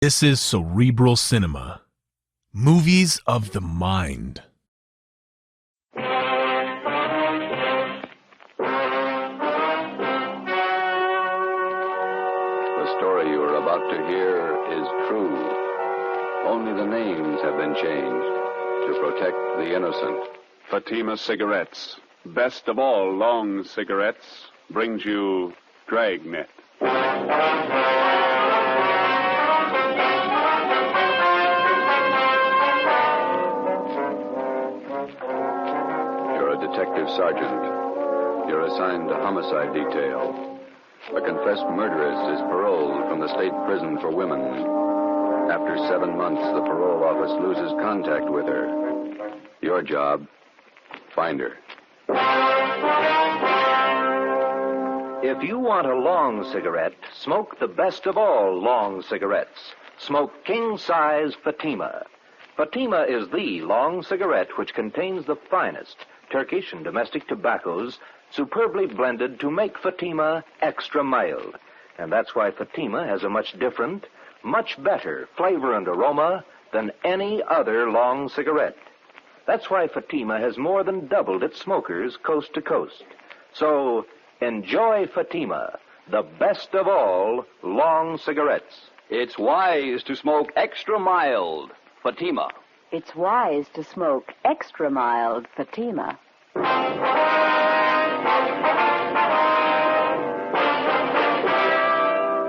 This is Cerebral Cinema. Movies of the mind. The story you are about to hear is true. Only the names have been changed to protect the innocent. Fatima Cigarettes, best of all long cigarettes, brings you Dragnet. You're a detective sergeant. You're assigned to homicide detail. A confessed murderess is paroled from the state prison for women. After 7 months, the parole office loses contact with her. Your job, find her. If you want a long cigarette, smoke the best of all long cigarettes. Smoke king-size Fatima. Fatima is the long cigarette which contains the finest Turkish and domestic tobaccos superbly blended to make Fatima extra mild. And that's why Fatima has a much different, much better flavor and aroma than any other long cigarette. That's why Fatima has more than doubled its smokers coast to coast. So, enjoy Fatima, the best of all long cigarettes. It's wise to smoke extra mild Fatima. It's wise to smoke extra mild Fatima.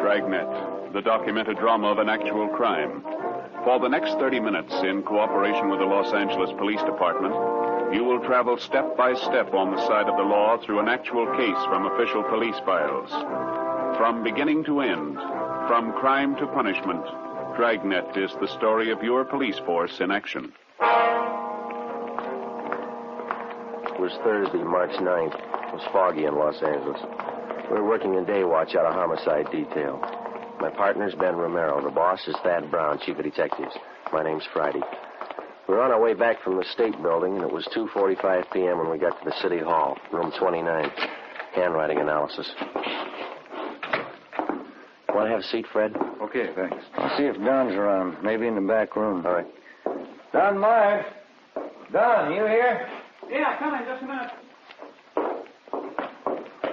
Dragnet, the documented drama of an actual crime. For the next 30 minutes, in cooperation with the Los Angeles Police Department, you will travel step by step on the side of the law through an actual case from official police files. From beginning to end, from crime to punishment, Dragnet is the story of your police force in action. It was Thursday, March 9th. It was foggy in Los Angeles. We were working a day watch out of homicide detail. My partner's Ben Romero. The boss is Thad Brown, chief of detectives. My name's Friday. We were on our way back from the state building, and it was 2:45 p.m. when we got to the city hall, room 29, handwriting analysis. Want to have a seat, Fred? Okay, thanks. I'll see if Don's around. Maybe in the back room. All right. Don Myers. Don, you here? Yeah, come in just a minute.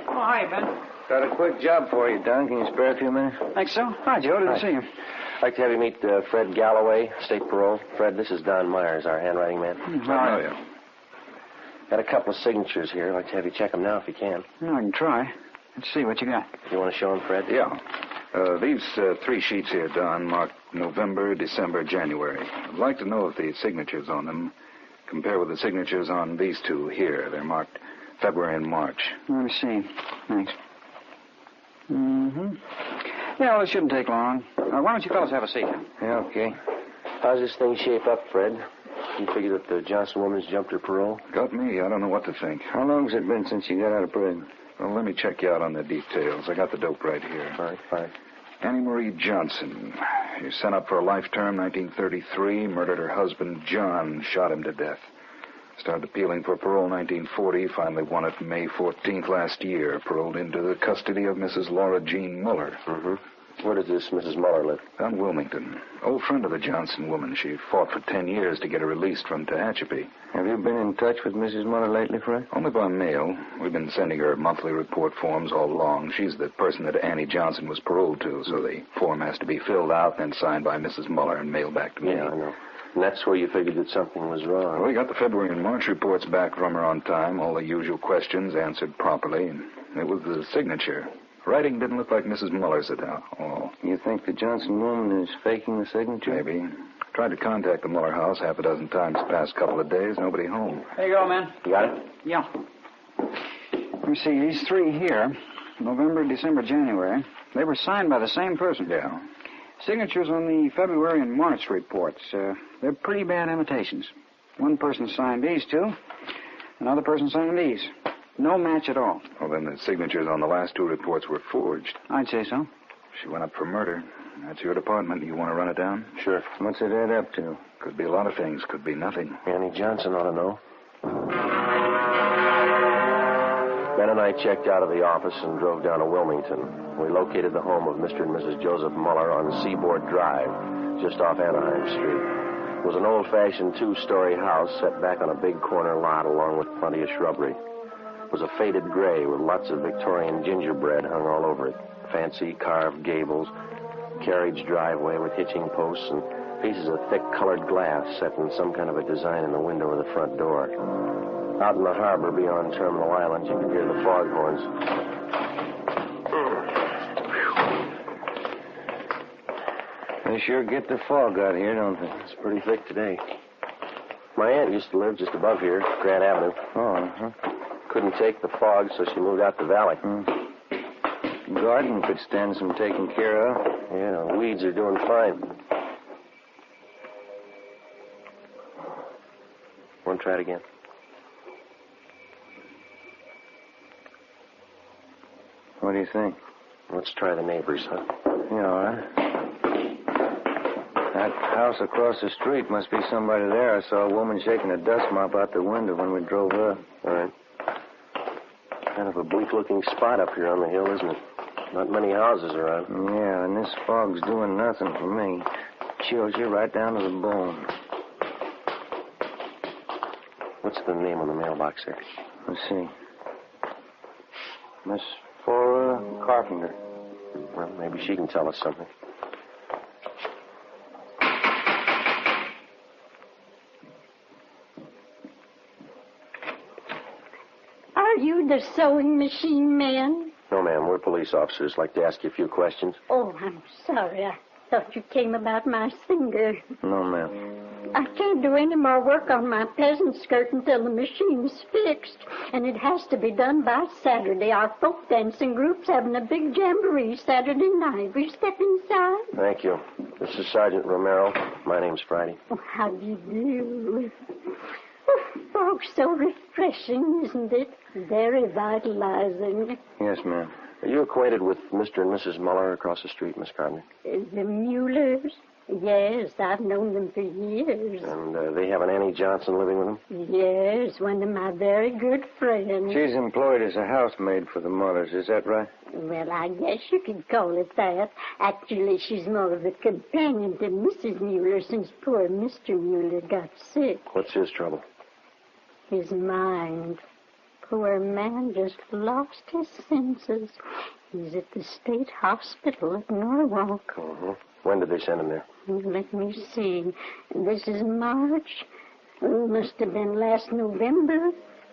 Oh, hi, Ben. Got a quick job for you, Don. Can you spare a few minutes? Think so? Hi, Joe. Didn't see you. I'd like to have you meet Fred Galloway, state parole. Fred, this is Don Myers, our handwriting man. How are you? Got a couple of signatures here. I'd like to have you check them now if you can. No, I can try. Let's see what you got. You want to show them, Fred? Yeah. These 3 sheets here, Don, marked November, December, January. I'd like to know if the signatures on them compare with the signatures on these 2 here. They're marked February and March. Let me see. Thanks. Mm-hmm. Yeah, well, it shouldn't take long. Why don't you fellas have a seat? Yeah, okay. How's this thing shape up, Fred? You figure that the Johnson woman's jumped her parole? Got me. I don't know what to think. How long's it been since you got out of prison? Well, let me check you out on the details. I got the dope right here. All right, fine. Annie Marie Johnson. She sent up for a life term, 1933, murdered her husband, John, shot him to death. Started appealing for parole 1940, finally won it May 14th last year, paroled into the custody of Mrs. Laura Jean Mueller. Mm-hmm. Where does this Mrs. Mueller live? Down Wilmington. Old friend of the Johnson woman. She fought for 10 years to get her released from Tehachapi. Have you been in touch with Mrs. Mueller lately, Fred? Only by mail. We've been sending her monthly report forms all along. She's the person that Annie Johnson was paroled to, so the form has to be filled out, then signed by Mrs. Mueller and mailed back to me. Yeah, I know. And that's where you figured that something was wrong. Well, we got the February and March reports back from her on time, all the usual questions answered properly, and it was the signature. Writing didn't look like Mrs. Muller's at all. You think the Johnson woman is faking the signature? Maybe. Tried to contact the Mueller house 6 times the past couple of days. Nobody home. There you go, man. You got it? Yeah. Let me see. These 3 here, November, December, January, they were signed by the same person. Yeah. Signatures on the February and March reports. They're pretty bad imitations. One person signed these 2. Another person signed these. No match at all. Well, then the signatures on the last 2 reports were forged. I'd say so. She went up for murder. That's your department. You want to run it down? Sure. What's it add up to? Could be a lot of things. Could be nothing. Annie Johnson ought to know. Ben and I checked out of the office and drove down to Wilmington. We located the home of Mr. and Mrs. Joseph Mueller on Seaboard Drive, just off Anaheim Street. It was an old-fashioned two-story house set back on a big corner lot along with plenty of shrubbery. It was a faded gray with lots of Victorian gingerbread hung all over it. Fancy carved gables, carriage driveway with hitching posts, and pieces of thick colored glass set in some kind of a design in the window of the front door. Out in the harbor beyond Terminal Island, you could hear the foghorns. They sure get the fog out here, don't they? It's pretty thick today. My aunt used to live just above here, Grant Avenue. Oh, uh-huh. Couldn't take the fog, so she moved out the valley. Garden could stand some taking care of. Yeah, the weeds are doing fine. Want to try it again? What do you think? Let's try the neighbors, huh? Yeah, all right. That house across the street must be somebody there. I saw a woman shaking a dust mop out the window when we drove up. All right. Kind of a bleak-looking spot up here on the hill, isn't it? Not many houses around. Yeah, and this fog's doing nothing for me. Chills you right down to the bone. What's the name on the mailbox there? Let's see. Miss Flora Carpenter. Well, maybe she can tell us something. Are you the sewing machine man? No, ma'am. We're police officers. Like to ask you a few questions. Oh, I'm sorry. I thought you came about my singer. No, ma'am. I can't do any more work on my peasant skirt until the machine's fixed. And it has to be done by Saturday. Our folk dancing group's having a big jamboree Saturday night. Will you step inside? Thank you. This is Sergeant Romero. My name's Friday. Oh, how do you do? Oh, fog's so refreshing, isn't it? Very vitalizing. Yes, ma'am. Are you acquainted with Mr. and Mrs. Mueller across the street, Miss Carpenter? The Muellers? Yes, I've known them for years. And they have an Annie Johnson living with them? Yes, one of my very good friends. She's employed as a housemaid for the Muellers, is that right? Well, I guess you could call it that. Actually, she's more of a companion to Mrs. Mueller since poor Mr. Mueller got sick. What's his trouble? His mind. Poor man just lost his senses. He's at the state hospital at Norwalk. Uh-huh. When did they send him there? Let me see. This is March. Must have been last November.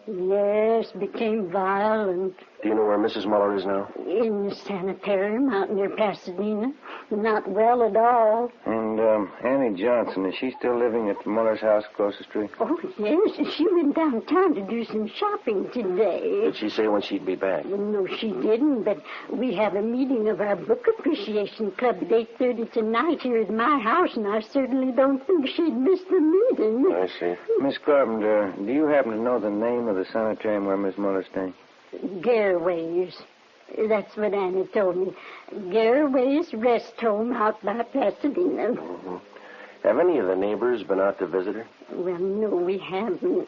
Yes, became violent. Do you know where Mrs. Mueller is now? In the sanitarium out near Pasadena. Not well at all. And Annie Johnson, is she still living at the Mueller's house across the street? Oh, yes. She went downtown to do some shopping today. Did she say when she'd be back? No, she didn't, but we have a meeting of our book appreciation club at 8:30 tonight here at my house, and I certainly don't think she'd miss the meeting. I see. Miss Carpenter, do you happen to know the name of the sanitarium where Miss Mueller's staying? Garraway's. That's what Annie told me. Garraway's Rest Home out by Pasadena. Mm-hmm. Have any of the neighbors been out to visit her? Well, no, we haven't.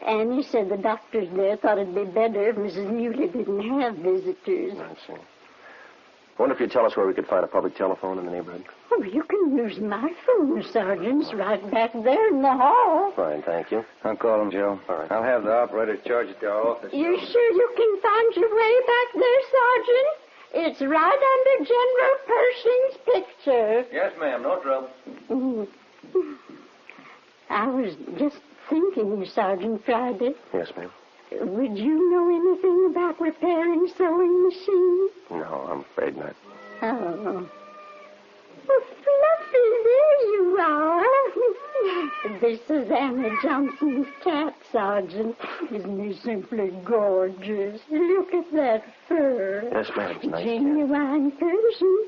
Annie said the doctors there thought it'd be better if Mrs. Mueller didn't have visitors. I see. I wonder if you'd tell us where we could find a public telephone in the neighborhood. Oh, you can use my phone, Sergeant. It's right back there in the hall. Fine, thank you. I'll call him, Joe. All right. I'll have the operator charge it to our office. You sure you can find your way back there, Sergeant? It's right under General Pershing's picture. Yes, ma'am. No trouble. I was just thinking, Sergeant Friday. Yes, ma'am. Would you know anything about repairing sewing machines? No, I'm afraid not. Oh. Oh, Fluffy, there you are. This is Annie Johnson's cat, Sergeant. Isn't he simply gorgeous? Look at that fur. Yes, ma'am. It's nice. Genuine Persian.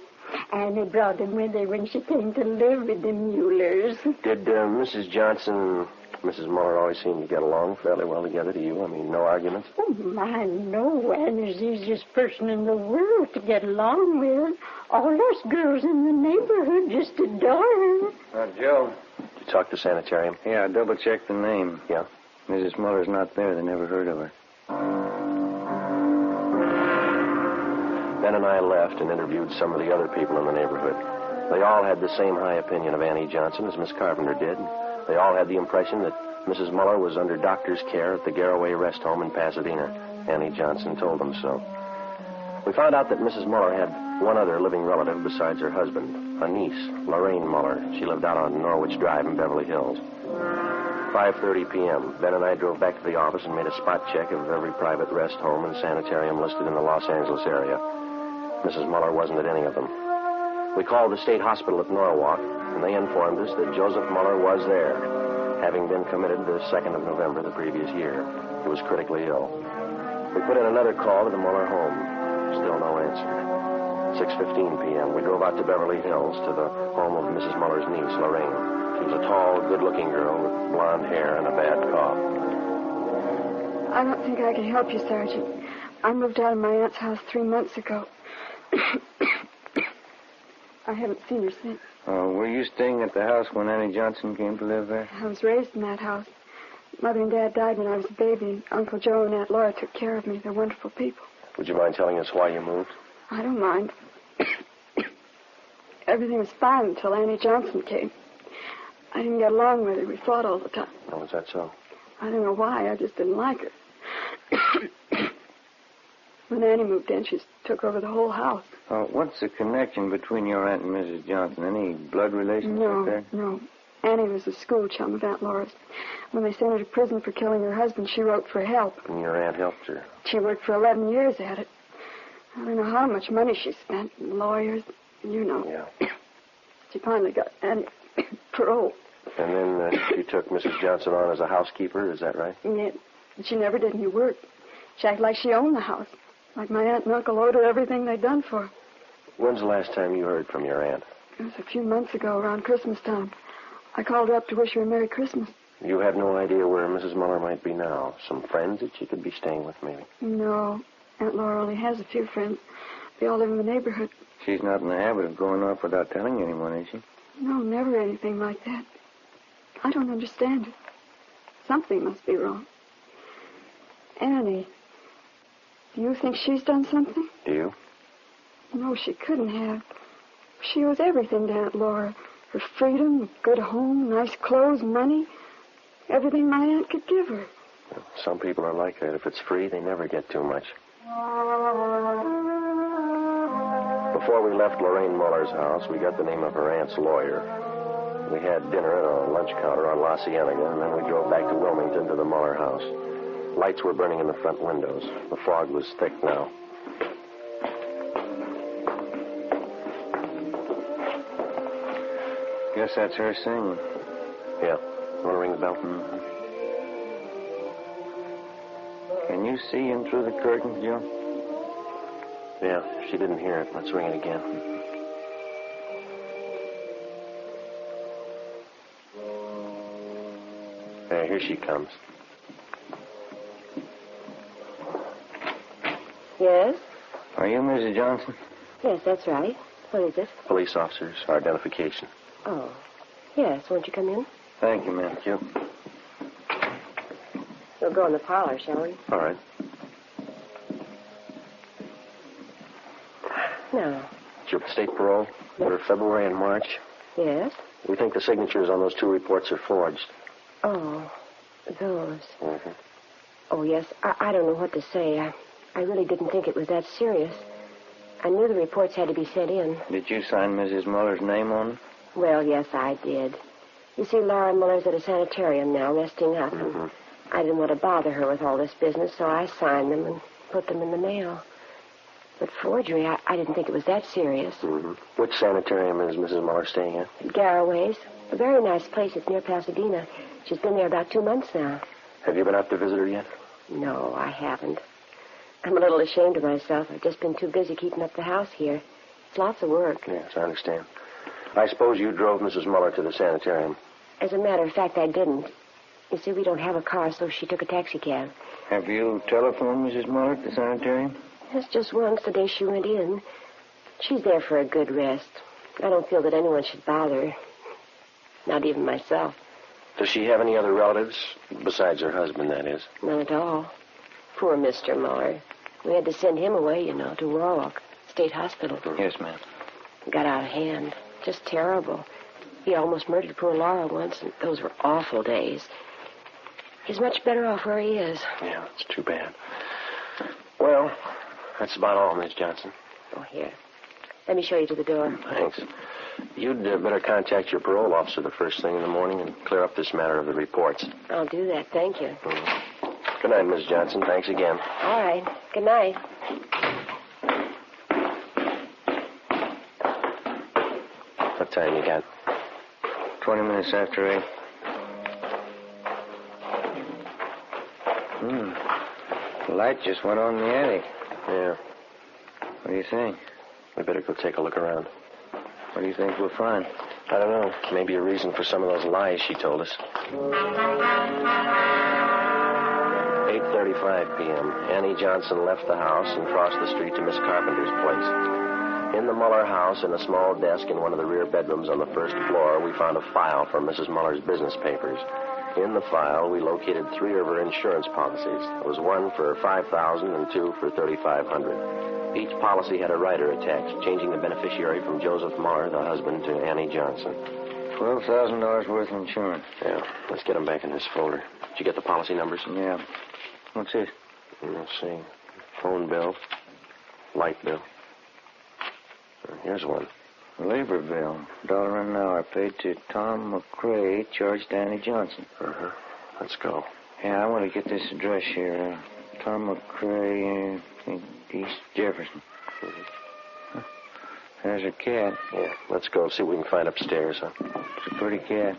Annie brought him with her when she came to live with the Muellers. Did Mrs. Johnson and Mrs. Mueller always seem to get along fairly well together to you? I mean, no arguments? Oh, my, no. Annie's the easiest person in the world to get along with. All us girls in the neighborhood just adore her. Joe. Did you talk to sanitarium? Yeah, I double-checked the name. Yeah? Mrs. Mueller's not there. They never heard of her. Ben and I left and interviewed some of the other people in the neighborhood. They all had the same high opinion of Annie Johnson as Miss Carpenter did. They all had the impression that Mrs. Mueller was under doctor's care at the Garraway Rest Home in Pasadena. Annie Johnson told them so. We found out that Mrs. Mueller had one other living relative besides her husband, a niece, Lorraine Mueller. She lived out on Norwich Drive in Beverly Hills. 5:30 p.m., Ben and I drove back to the office and made a spot check of every private rest home and sanitarium listed in the Los Angeles area. Mrs. Mueller wasn't at any of them. We called the state hospital at Norwalk, and they informed us that Joseph Mueller was there, having been committed the 2nd of November the previous year. He was critically ill. We put in another call to the Mueller home. Still no answer. 6:15 p.m., we drove out to Beverly Hills to the home of Mrs. Muller's niece, Lorraine. She was a tall, good-looking girl with blonde hair and a bad cough. I don't think I can help you, Sergeant. I moved out of my aunt's house 3 months ago. I haven't seen her since. Were you staying at the house when Annie Johnson came to live there? I was raised in that house. Mother and Dad died when I was a baby, and Uncle Joe and Aunt Laura took care of me. They're wonderful people. Would you mind telling us why you moved? I don't mind. Everything was fine until Annie Johnson came. I didn't get along with her. We fought all the time. Oh, is that so? I don't know why. I just didn't like her. When Annie moved in, she took over the whole house. What's the connection between your aunt and Mrs. Johnson? Any blood relationship there? No. Annie was a school chum of Aunt Laura's. When they sent her to prison for killing her husband, she wrote for help. And your aunt helped her? She worked for 11 years at it. I don't know how much money she spent, and lawyers, you know. Yeah. She finally got Annie parole. And then she took Mrs. Johnson on as a housekeeper, is that right? Yeah. She never did any work. She acted like she owned the house. Like my aunt and uncle owed her everything they'd done for her. When's the last time you heard from your aunt? It was a few months ago, around Christmas time. I called her up to wish her a Merry Christmas. You have no idea where Mrs. Mueller might be now? Some friends that she could be staying with, maybe? No. Aunt Laura only has a few friends. They all live in the neighborhood. She's not in the habit of going off without telling anyone, is she? No, never anything like that. I don't understand it. Something must be wrong. Annie, do you think she's done something? Do you? No, she couldn't have. She was everything to Aunt Laura. Her freedom, a good home, nice clothes, money. Everything my aunt could give her. Well, some people are like that. If it's free, they never get too much. Before we left Lorraine Muller's house, we got the name of her aunt's lawyer. We had dinner at a lunch counter on La Cienega, and then we drove back to Wilmington to the Mueller house. Lights were burning in the front windows. The fog was thick now. Guess that's her singing. Yeah. Want to ring the bell? Mm-hmm. Can you see in through the curtains, Joe? Yeah, she didn't hear it. Let's ring it again. There, here she comes. Yes? Are you Mrs. Johnson? Yes, that's right. What is it? Police officers, our identification. Oh. Yes, won't you come in? Thank you, ma'am. Thank you. We'll go in the parlor, shall we? All right. No. It's your state parole for February and March. Yes? We think the signatures on those two reports are forged. Oh, those. Mm-hmm. Oh, yes. I don't know what to say. I really didn't think it was that serious. I knew the reports had to be sent in. Did you sign Mrs. Muller's name on them? Well, yes, I did. You see, Laura Muller's at a sanitarium now, resting up. Mm-hmm. And I didn't want to bother her with all this business, so I signed them and put them in the mail. But forgery, I didn't think it was that serious. Mm-hmm. Which sanitarium is Mrs. Mueller staying at? Garraway's. A very nice place. It's near Pasadena. She's been there about 2 months now. Have you been out to visit her yet? No, I haven't. I'm a little ashamed of myself. I've just been too busy keeping up the house here. It's lots of work. Yes, I understand. I suppose you drove Mrs. Mueller to the sanitarium. As a matter of fact, I didn't. You see, we don't have a car, so she took a taxicab. Have you telephoned Mrs. Mueller at the sanitarium? Yes, just once, the day she went in. She's there for a good rest. I don't feel that anyone should bother her. Not even myself. Does she have any other relatives? Besides her husband, that is. None at all. Poor Mr. Mueller. We had to send him away, you know, to Warlock. state hospital. Yes, ma'am. Got out of hand. Just terrible. He almost murdered poor Laura once, and those were awful days. He's much better off where he is. Yeah, it's too bad. Well, that's about all, Miss Johnson. Oh, here. Let me show you to the door. Thanks. You'd better contact your parole officer the first thing in the morning and clear up this matter of the reports. I'll do that. Thank you. Good night, Miss Johnson. Thanks again. All right. Good night. What time you got? 20 minutes after 8. The light just went on in the attic. Yeah. What do you think? We better go take a look around. What do you think we'll find? I don't know. Maybe a reason for some of those lies she told us. 8:35 p.m. Annie Johnson left the house and crossed the street to Miss Carpenter's place. In the Mueller house, in a small desk in one of the rear bedrooms on the first floor, we found a file from Mrs. Mueller's business papers. In the file, we located 3 of her insurance policies. There was one for $5,000 and 2 for $3,500. Each policy had a rider attached, changing the beneficiary from Joseph Mueller, the husband, to Annie Johnson. $12,000 worth of insurance. Yeah, let's get them back in this folder. Did you get the policy numbers? Yeah. What's it? Let's see. Phone bill, light bill. Here's one. Labor bill. $1 an hour paid to Tom McCrae, charged to Annie Johnson. Uh-huh. Let's go. Yeah, I want to get this address here. Tom McCrae, East Jefferson. There's a cat. Yeah, let's go see what we can find upstairs, huh? It's a pretty cat.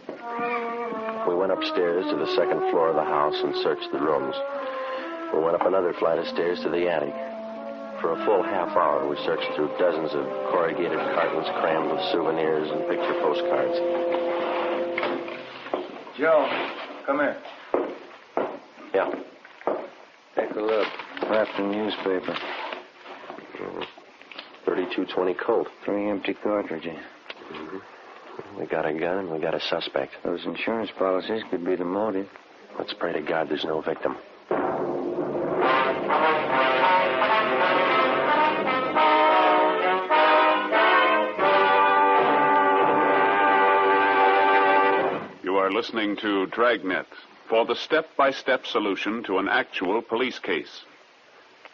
We went upstairs to the second floor of the house and searched the rooms. We went up another flight of stairs to the attic. For a full half hour, we searched through dozens of corrugated cartons crammed with souvenirs and picture postcards. Joe, come here. Yeah. Take a look. Wrapped in newspaper. 3220 Colt. 3 empty cartridges. We got a gun and we got a suspect. Those insurance policies could be the motive. Let's pray to God there's no victim. You are listening to Dragnet for the step-by-step solution to an actual police case.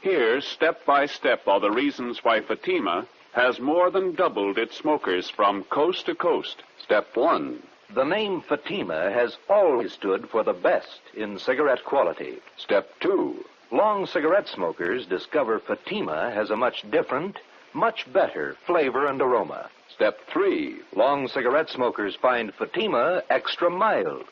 Here, step-by-step, are the reasons why Fatima has more than doubled its smokers from coast to coast. Step 1. The name Fatima has always stood for the best in cigarette quality. Step 2. Long cigarette smokers discover Fatima has a much different, much better flavor and aroma. Step 3. Long cigarette smokers find Fatima extra mild.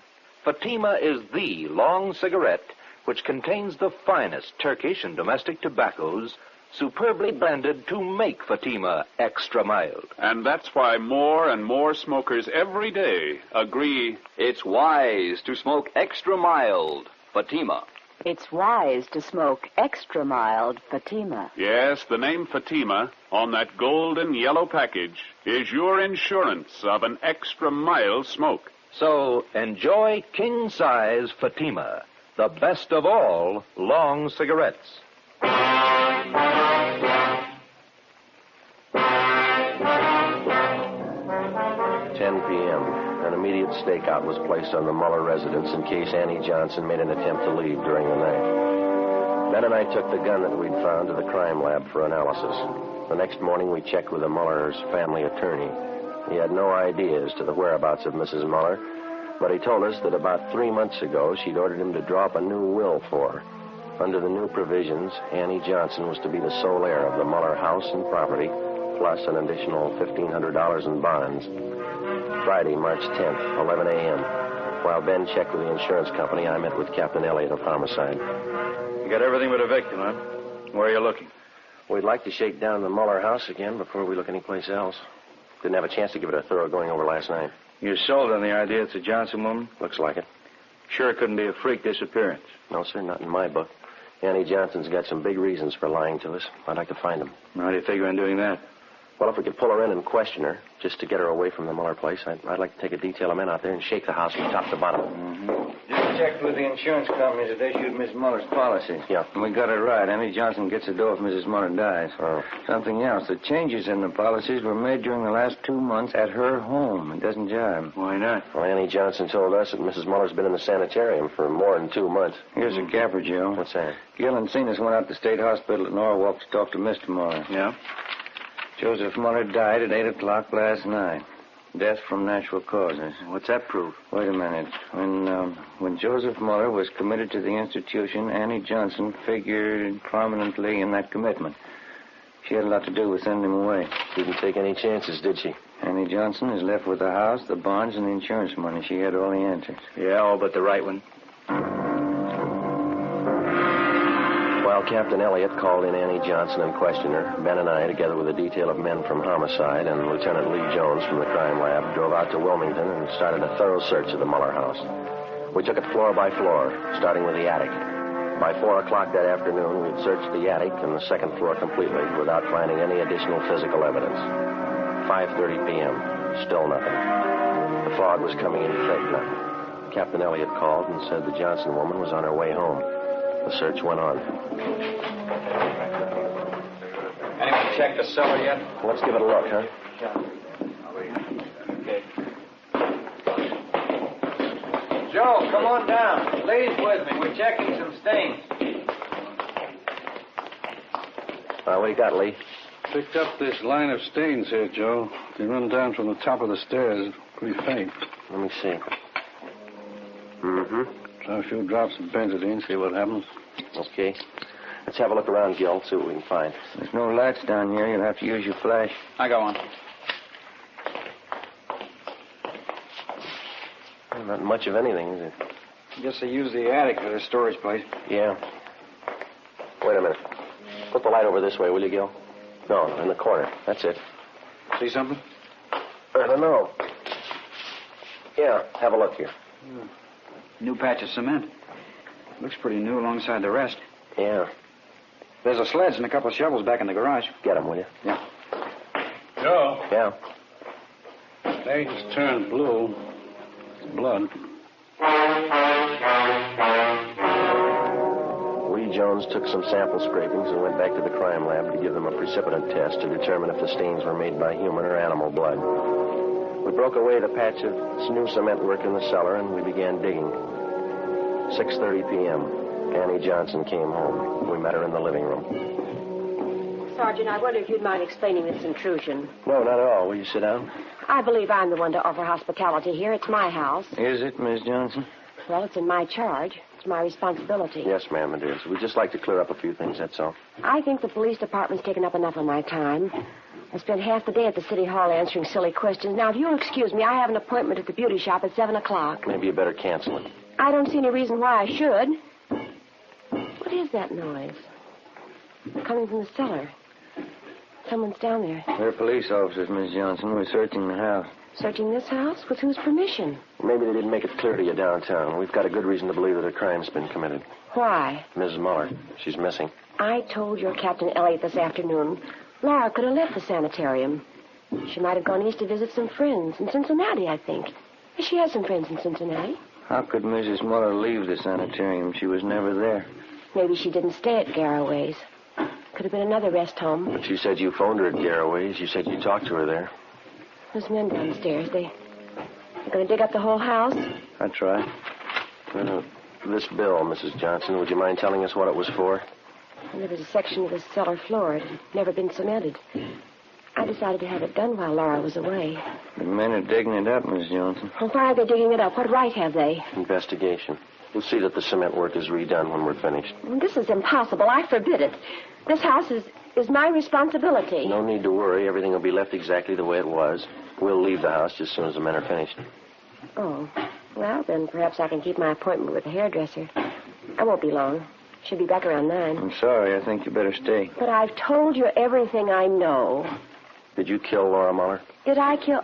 Fatima is the long cigarette which contains the finest Turkish and domestic tobaccos superbly blended to make Fatima extra mild. And that's why more and more smokers every day agree it's wise to smoke extra mild Fatima. It's wise to smoke extra mild Fatima. Yes, the name Fatima on that golden yellow package is your insurance of an extra mild smoke. So enjoy king-size Fatima, the best of all long cigarettes. 10 p.m. An immediate stakeout was placed on the Mueller residence in case Annie Johnson made an attempt to leave during the night. Ben and I took the gun that we'd found to the crime lab for analysis. The next morning, we checked with the Mueller's family attorney. He had no idea as to the whereabouts of Mrs. Mueller, but he told us that about 3 months ago, she'd ordered him to draw up a new will for her. Under the new provisions, Annie Johnson was to be the sole heir of the Mueller house and property, plus an additional $1,500 in bonds. Friday, March 10th, 11 a.m. While Ben checked with the insurance company, I met with Captain Elliott of Homicide. You got everything but a victim, huh? Where are you looking? We'd like to shake down the Mueller house again before we look anyplace else. Didn't have a chance to give it a thorough going over last night. You're sold on the idea it's a Johnson woman? Looks like it. Sure it couldn't be a freak disappearance? No, sir, not in my book. Annie Johnson's got some big reasons for lying to us. I'd like to find them. How do you figure on doing that? Well, if we could pull her in and question her, just to get her away from the Mueller place, I'd like to take a detail of men out there and shake the house from top to bottom. Just checked with the insurance companies that issued Miss Muller's policy. Yeah. And we got it right. Annie Johnson gets the dough if Mrs. Mueller dies. Oh. Something else. The changes in the policies were made during the last 2 months at her home. It doesn't jibe. Why not? Well, Annie Johnson told us that Mrs. Muller's been in the sanitarium for more than 2 months. Here's a gaffer, Joe. What's that? Gil and Cenas went out to State Hospital at Norwalk to talk to Mr. Mueller. Yeah? Joseph Mueller died at 8 o'clock last night. Death from natural causes. What's that prove? Wait a minute. When Joseph Mueller was committed to the institution, Annie Johnson figured prominently in that commitment. She had a lot to do with sending him away. Didn't take any chances, did she? Annie Johnson is left with the house, the bonds, and the insurance money. She had all the answers. Yeah, all but the right one. While Captain Elliott called in Annie Johnson and questioned her, Ben and I, together with a detail of men from homicide and Lieutenant Lee Jones from the crime lab, drove out to Wilmington and started a thorough search of the Mueller house. We took it floor by floor, starting with the attic. By 4 o'clock that afternoon, we'd searched the attic and the second floor completely without finding any additional physical evidence. 5:30 p.m., still nothing. The fog was coming in thick now. Captain Elliott called and said the Johnson woman was on her way home. The search went on. Anyone checked the cellar yet? Let's give it a look, huh? Okay. Joe, come on down. Lee's with me. We're checking some stains. What do you got, Lee? Picked up this line of stains here, Joe. They run down from the top of the stairs. Pretty faint. Let me see. Mm-hmm. Try a few drops of benzodine, see what happens. Okay. Let's have a look around, Gil, see what we can find. There's no lights down here. You'll have to use your flash. I got one. Well, not much of anything, is it? Guess they use the attic for their storage place. Yeah. Wait a minute. Put the light over this way, will you, Gil? No, in the corner. That's it. See something? I don't know. Yeah, have a look here. New patch of cement. Looks pretty new alongside the rest. Yeah. There's a sledge and a couple of shovels back in the garage. Get them, will you? Yeah. Joe. Yeah. Stains turned blue. It's blood. Lee Jones took some sample scrapings and went back to the crime lab to give them a precipitant test to determine if the stains were made by human or animal blood. We broke away the patch of new cement work in the cellar and we began digging. 6:30 p.m. Annie Johnson came home. We met her in the living room. Sergeant, I wonder if you'd mind explaining this intrusion. No, not at all. Will you sit down? I believe I'm the one to offer hospitality here. It's my house. Is it, Miss Johnson? Well, it's in my charge. It's my responsibility. Yes, ma'am, it is. We'd just like to clear up a few things, that's all. I think the police department's taken up enough of my time. I spent half the day at the city hall answering silly questions. Now, if you'll excuse me, I have an appointment at the beauty shop at 7 o'clock. Maybe you better cancel it. I don't see any reason why I should. What is that noise? Coming from the cellar. Someone's down there. We're police officers, Miss Johnson. We're searching the house. Searching this house? With whose permission? Maybe they didn't make it clear to you downtown. We've got a good reason to believe that a crime's been committed. Why? Mrs. Mueller. She's missing. I told your Captain Elliott this afternoon. Laura could have left the sanitarium. She might have gone east to visit some friends in Cincinnati, I think. She has some friends in Cincinnati. How could Mrs. Mueller leave the sanitarium? She was never there. Maybe she didn't stay at Garraway's. Could have been another rest home. But you said you phoned her at Garraway's. You said you talked to her there. Those men downstairs, they're going to dig up the whole house? I try. This bill, Mrs. Johnson, would you mind telling us what it was for? And there was a section of the cellar floor. It had never been cemented. I decided to have it done while Laura was away. The men are digging it up, Miss Johnson. Well, why are they digging it up? What right have they? Investigation. We'll see that the cement work is redone when we're finished. Well, this is impossible. I forbid it. This house is my responsibility. No need to worry. Everything will be left exactly the way it was. We'll leave the house just as soon as the men are finished. Oh. Well, then perhaps I can keep my appointment with the hairdresser. I won't be long. She'll be back around 9. I'm sorry. I think you better stay. But I've told you everything I know. Did you kill Laura Mueller? Did I kill...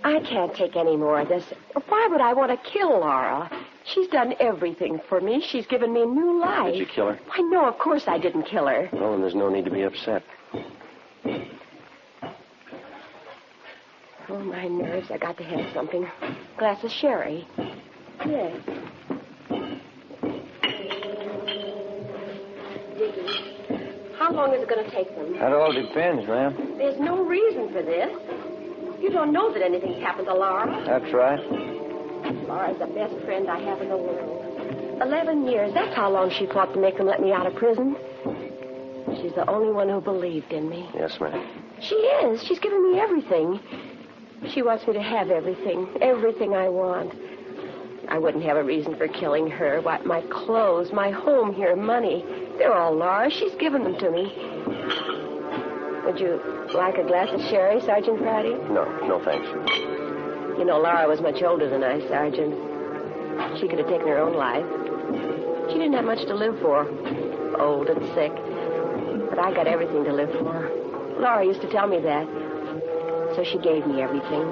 I can't take any more of this. Why would I want to kill Laura? She's done everything for me. She's given me new life. Did you kill her? Why, no, of course I didn't kill her. Well, then there's no need to be upset. My nerves. I got to have something. Glass of sherry. Yes. How long is it going to take them? That all depends, ma'am. There's no reason for this. You don't know that anything's happened to Laura. That's right. Laura's the best friend I have in the world. 11 years. That's how long she fought to make them let me out of prison. She's the only one who believed in me. Yes, ma'am. She is. She's given me everything. She wants me to have everything. Everything I want. I wouldn't have a reason for killing her. Why, my clothes, my home here, money. They're all Laura's. She's given them to me. Would you like a glass of sherry, Sergeant Friday? No, thanks. You know, Laura was much older than I, Sergeant. She could have taken her own life. She didn't have much to live for. Old and sick. But I got everything to live for. Laura used to tell me that. So she gave me everything.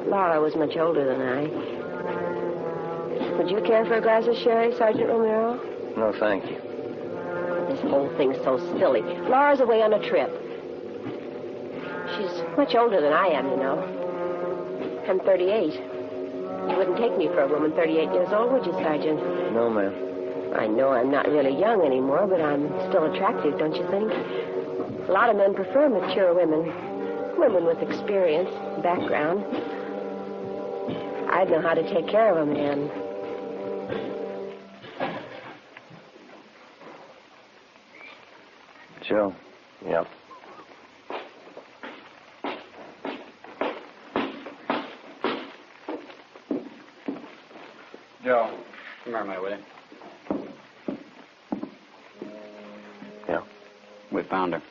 Laura was much older than I. Would you care for a glass of sherry, Sergeant Romero? No, thank you. This whole thing's so silly. Laura's away on a trip. She's much older than I am, you know. I'm 38. You wouldn't take me for a woman 38 years old, would you, Sergeant? No, ma'am. I know I'm not really young anymore, but I'm still attractive, don't you think? A lot of men prefer mature women. Women with experience, background. I'd know how to take care of a man. Joe. Yep. Joe, come here, mate, will you? Yeah. We found her.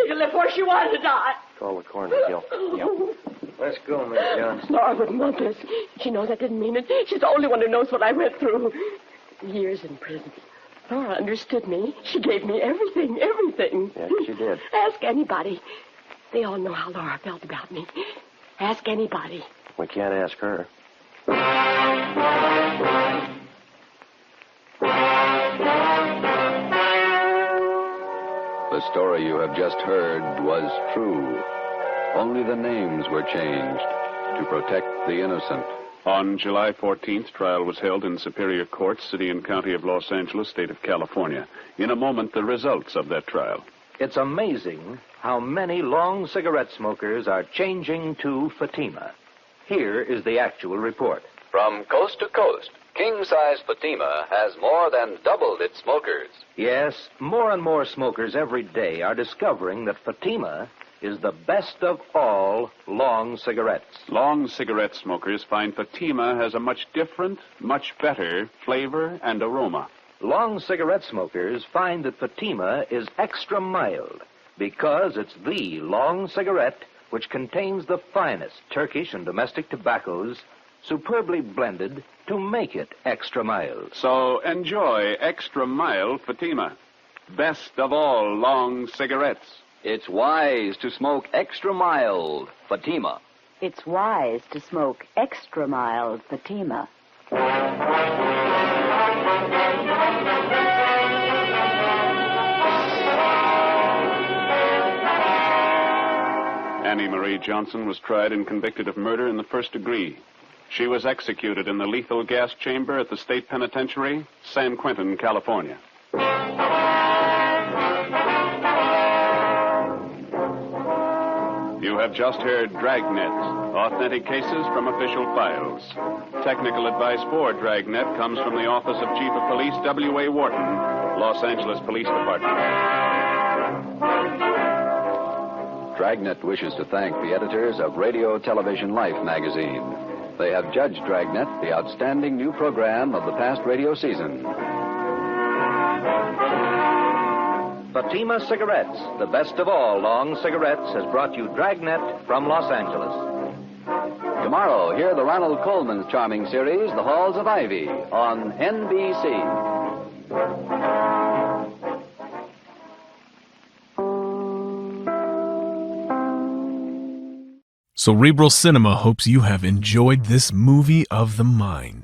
To live for. She wanted to die. Call the coroner, Gil. Yep. Let's go, Miss Johnson. Laura wouldn't want this. She knows I didn't mean it. She's the only one who knows what I went through. Years in prison. Laura understood me. She gave me everything, everything. Yes, she did. Ask anybody. They all know how Laura felt about me. Ask anybody. We can't ask her. The story you have just heard was true. Only the names were changed to protect the innocent. On July 14th, trial was held in Superior Court, City and County of Los Angeles, State of California. In a moment, the results of that trial. It's amazing how many long cigarette smokers are changing to Fatima. Here is the actual report. From coast to coast, king-size Fatima has more than doubled its smokers. Yes, more and more smokers every day are discovering that Fatima is the best of all long cigarettes. Long cigarette smokers find Fatima has a much different, much better flavor and aroma. Long cigarette smokers find that Fatima is extra mild because it's the long cigarette which contains the finest Turkish and domestic tobaccos superbly blended to make it extra mild. So enjoy extra mild Fatima. Best of all long cigarettes. It's wise to smoke extra mild Fatima. It's wise to smoke extra mild Fatima. Annie Marie Johnson was tried and convicted of murder in the first degree. She was executed in the lethal gas chamber at the state penitentiary, San Quentin, California. You have just heard Dragnet, authentic cases from official files. Technical advice for Dragnet comes from the Office of Chief of Police W.A. Wharton, Los Angeles Police Department. Dragnet wishes to thank the editors of Radio Television Life magazine. They have judged Dragnet the outstanding new program of the past radio season. Fatima Cigarettes, the best of all long cigarettes, has brought you Dragnet from Los Angeles. Tomorrow, hear the Ronald Colman's charming series, The Halls of Ivy, on NBC. Cerebral Cinema hopes you have enjoyed this movie of the mind.